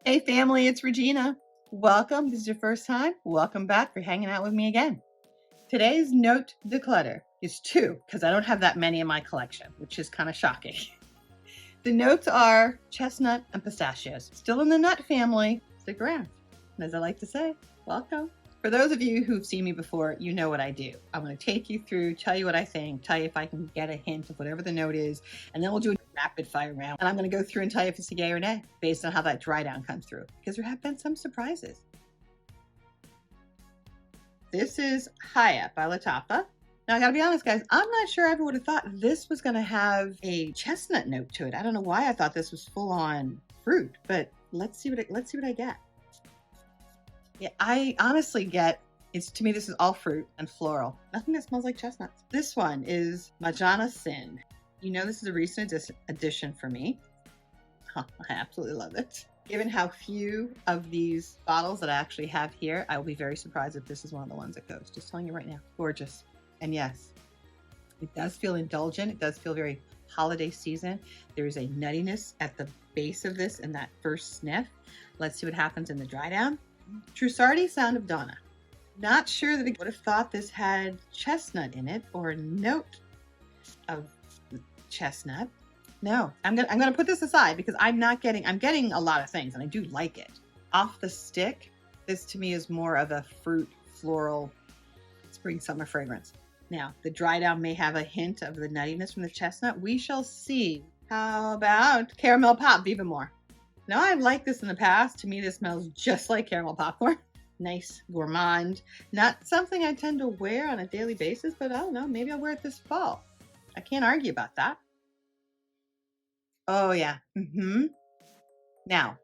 Hey family, it's Regina. Welcome. This is your first time. Welcome back for hanging out with me again. Today's note declutter is 2 because I don't have that many in my collection, which is kind of shocking. The notes are chestnut and pistachios. Still in the nut family. Stick around. And as I like to say, welcome. For those of you who've seen me before, you know what I do. I'm going to take you through, tell you what I think, tell you if I can get a hint of whatever the note is, and then we'll do a rapid fire round. And I'm going to go through and tell you if it's a yay or nay based on how that dry down comes through, because there have been some surprises. This is Haya by Latapa. Now, I gotta be honest, guys, I'm not sure I ever would have thought this was gonna have a chestnut note to it. I don't know why I thought this was full on fruit, but let's see what I get. Yeah, I honestly get, to me, this is all fruit and floral. Nothing that smells like chestnuts. This one is Majana Sin. You know, this is a recent addition for me. I absolutely love it. Given how few of these bottles that I actually have here, I will be very surprised if this is one of the ones that goes. Just telling you right now. Gorgeous. And yes, it does feel indulgent. It does feel very holiday season. There's a nuttiness at the base of this in that first sniff. Let's see what happens in the dry down. Trussardi Sound of Donna. Not sure that I would have thought this had chestnut in it or a note of chestnut. No, I'm gonna put this aside because I'm getting a lot of things and I do like it. Off the stick, this to me is more of a fruit, floral, spring, summer fragrance. Now, the dry down may have a hint of the nuttiness from the chestnut. We shall see. How about caramel pop, even more? Now, I've liked this in the past. To me, this smells just like caramel popcorn. Nice, gourmand. Not something I tend to wear on a daily basis, but I don't know, maybe I'll wear it this fall. I can't argue about that. Oh yeah, Now,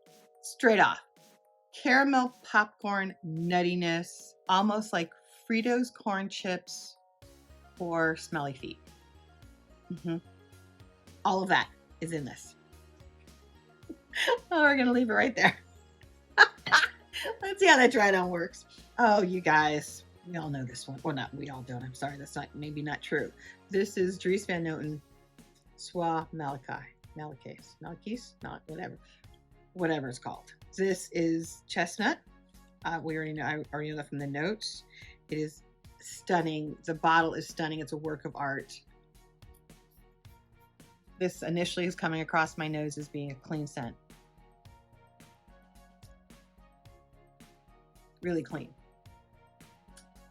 straight off, caramel popcorn nuttiness, almost like Fritos corn chips or smelly feet. All of that is in this. Oh, we're gonna leave it right there. Let's see how that dry down works. Oh, you guys, we all know this one. Well, not we all don't. I'm sorry, that's maybe not true. This is Dries Van Noten Soie Malakis, not whatever it's called. This is chestnut. We already know. I already know that from the notes. It is stunning. The bottle is stunning. It's a work of art. This initially is coming across my nose as being a clean scent. Really clean.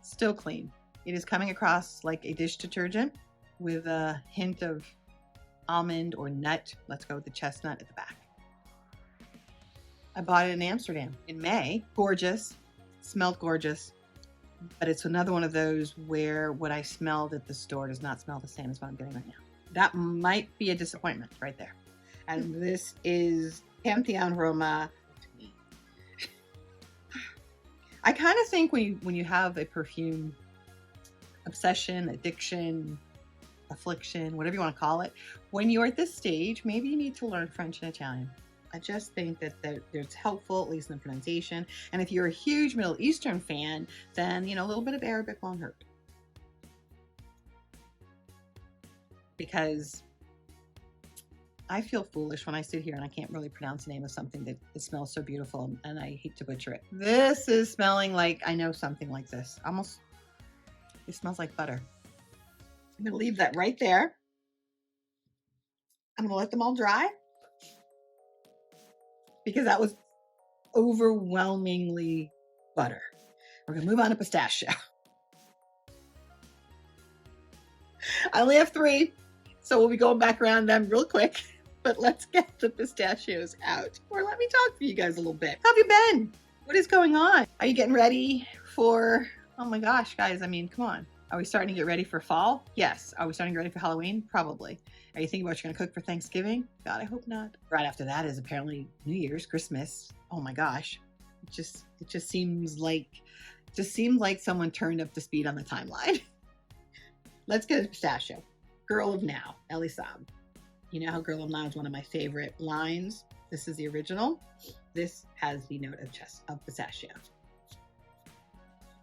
Still clean. It is coming across like a dish detergent with a hint of almond or nut. Let's go with the chestnut at the back. I bought it in Amsterdam in May. Gorgeous. Smelled gorgeous. But it's another one of those where what I smelled at the store does not smell the same as what I'm getting right now. That might be a disappointment right there. And this is Pantheon Roma. I kind of think when you have a perfume obsession, addiction, affliction, whatever you want to call it, when you're at this stage, maybe you need to learn French and Italian. I just think that it's helpful, at least in the pronunciation. And if you're a huge Middle Eastern fan, then, you know, a little bit of Arabic won't hurt. Because I feel foolish when I sit here and I can't really pronounce the name of something that it smells so beautiful, and I hate to butcher it. This is smelling like, I know something like this. Almost, it smells like butter. I'm gonna leave that right there. I'm gonna let them all dry because that was overwhelmingly butter. We're gonna move on to pistachio. I only have 3, so we'll be going back around them real quick, but let's get the pistachios out. Or let me talk for you guys a little bit. How have you been? What is going on? Are you getting ready for, oh my gosh, guys, I mean, come on. Are we starting to get ready for fall? Yes. Are we starting to get ready for Halloween? Probably. Are you thinking about what you're gonna cook for Thanksgiving? God, I hope not. Right after that is apparently New Year's, Christmas. Oh my gosh. It just seems like someone turned up the speed on the timeline. Let's get a pistachio. Girl of Now, Elie Saab. You know how Girl of Now is one of my favorite lines. This is the original. This has the note of pistachio.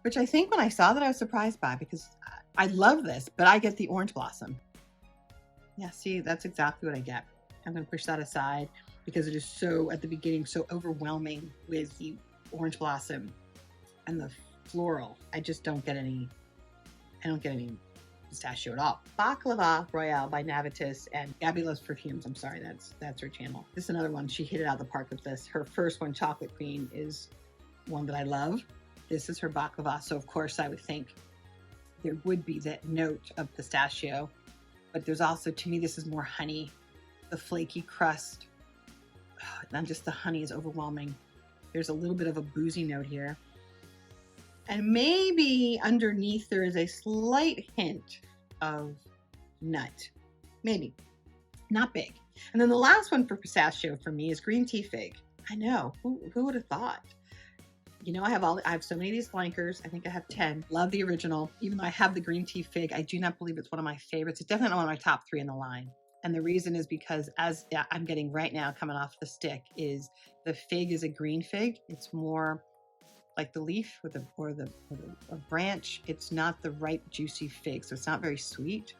Which I think when I saw that I was surprised by, because I love this, but I get the orange blossom. Yeah, see, that's exactly what I get. I'm gonna push that aside. because it is so, at the beginning, so overwhelming with the orange blossom and the floral. I just don't get any, I don't get any pistachio at all. Baklava Royale by Navitas, and Gabby Loves Perfumes. I'm sorry, that's her channel. This is another one. She hit it out of the park with this. Her first one, Chocolate Queen, is one that I love. This is her baklava, so of course I would think there would be that note of pistachio, but there's also, to me, this is more honey. The flaky crust, and just the honey is overwhelming. There's a little bit of a boozy note here. And maybe underneath there is a slight hint of nut. Maybe. Not big. And then the last one for pistachio for me is green tea fig. I know. Who would have thought? You know, I have so many of these flankers. I think I have 10. Love the original. Even though I have the green tea fig, I do not believe it's one of my favorites. It's definitely not one of my top 3 in the line. And the reason is because, as I'm getting right now coming off the stick, is the fig is a green fig. It's more like the leaf with a branch. It's not the ripe, juicy fig, so it's not very sweet.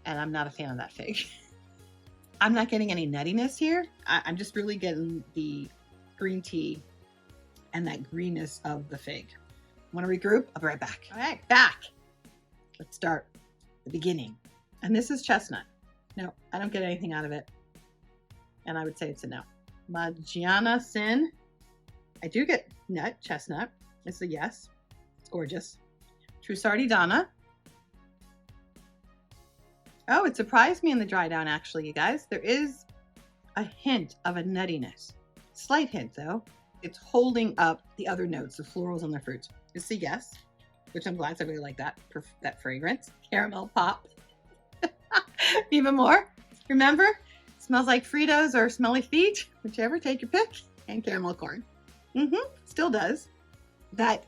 And I'm not a fan of that fig. I'm not getting any nuttiness here. I'm just really getting the green tea and that greenness of the fig. Want to regroup? I'll be right back. All right, back. Let's start the beginning. And this is Chestnut. No, I don't get anything out of it. And I would say it's a no. Babe-Gina Sin. I do get nut, chestnut. It's a yes. It's gorgeous. Trussardi Donna. Oh, it surprised me in the dry down, actually, you guys. There is a hint of a nuttiness. Slight hint, though. It's holding up the other notes, the florals and the fruits. It's a yes, which I'm glad. I really like that fragrance. Caramel pop. Even more. Remember? Smells like Fritos or smelly feet, whichever, take your pick. And caramel corn. Still does. That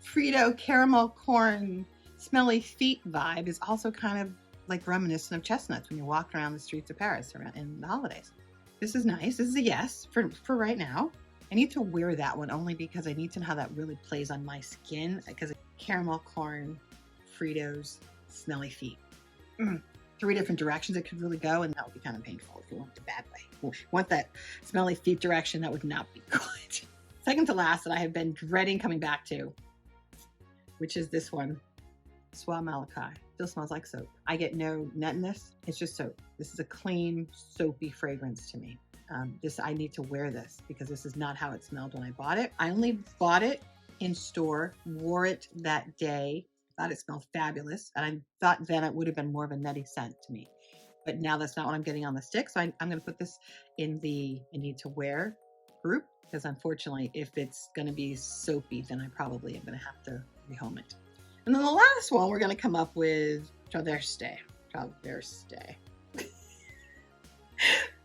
Frito caramel corn smelly feet vibe is also kind of like reminiscent of chestnuts when you're walking around the streets of Paris around in the holidays. This is nice. This is a yes for right now. I need to wear that one only because I need to know how that really plays on my skin, because caramel corn, Fritos, smelly feet. 3 different directions it could really go, and that would be kind of painful if you want the bad way. If you want that smelly feet direction, that would not be good. Second to last that I have been dreading coming back to, which is this one, Soie Malachi. Still smells like soap. I get no nuttiness. It's just soap. This is a clean, soapy fragrance to me. I need to wear this because this is not how it smelled when I bought it. I only bought it in store, wore it that day, thought it smelled fabulous, and I thought then it would have been more of a nutty scent to me. But now that's not what I'm getting on the stick, so I'm going to put this in the I need to wear group, because unfortunately, if it's going to be soapy, then I probably am going to have to rehome it. And then the last one, we're going to come up with Traverse.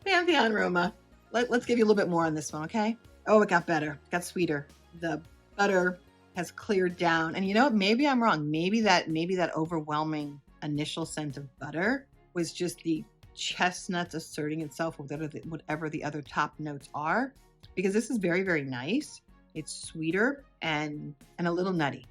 Pantheon Roma. Let's give you a little bit more on this one, okay? Oh, it got better. It got sweeter. The butter has cleared down. And you know what? Maybe I'm wrong. Maybe that overwhelming initial scent of butter was just the chestnuts asserting itself with whatever the other top notes are. Because this is very, very nice. It's sweeter and a little nutty.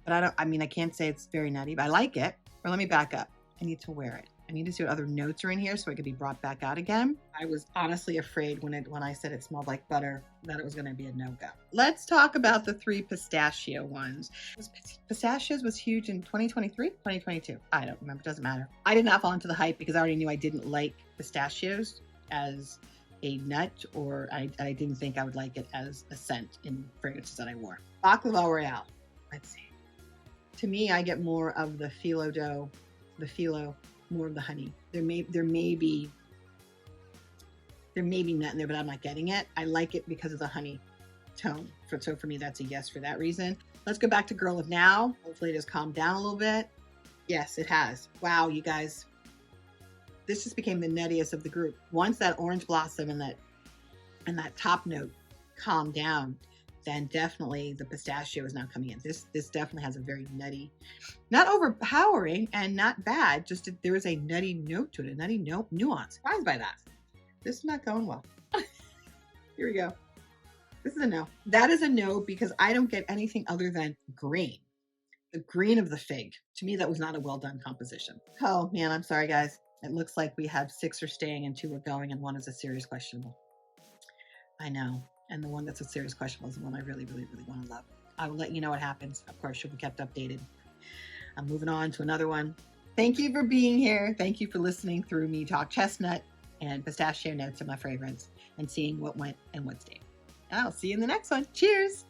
But I can't say it's very nutty, but I like it. Or let me back up. I need to wear it. I need to see what other notes are in here so it could be brought back out again. I was honestly afraid when I said it smelled like butter that it was going to be a no-go. Let's talk about the 3 pistachio ones. Pistachios was huge in 2023, 2022. I don't remember. It doesn't matter. I did not fall into the hype because I already knew I didn't like pistachios as a nut, or I didn't think I would like it as a scent in fragrances that I wore. Baklava Royale. Let's see. To me, I get more of the phyllo dough, more of the honey. There may be nut in there, but I'm not getting it. I like it because of the honey tone. So for me, that's a yes for that reason. Let's go back to Girl of Now. Hopefully it has calmed down a little bit. Yes, it has. Wow, you guys. This just became the nuttiest of the group. Once that orange blossom and that top note calmed down, then definitely the pistachio is now coming in. This definitely has a very nutty, not overpowering and not bad, just there is a nutty note to it, a nutty nuance. Surprised by that. This is not going well. Here we go. This is a no. That is a no because I don't get anything other than green. The green of the fig. To me, that was not a well done composition. Oh man, I'm sorry guys. It looks like we have 6 are staying and 2 are going, and 1 is a serious questionable. I know. And the one that's a serious questionable is the one I really, really, really want to love. I will let you know what happens. Of course, you'll be kept updated. I'm moving on to another one. Thank you for being here. Thank you for listening through me talk chestnut and pistachio notes of my fragrance and seeing what went and what stayed. I'll see you in the next one. Cheers.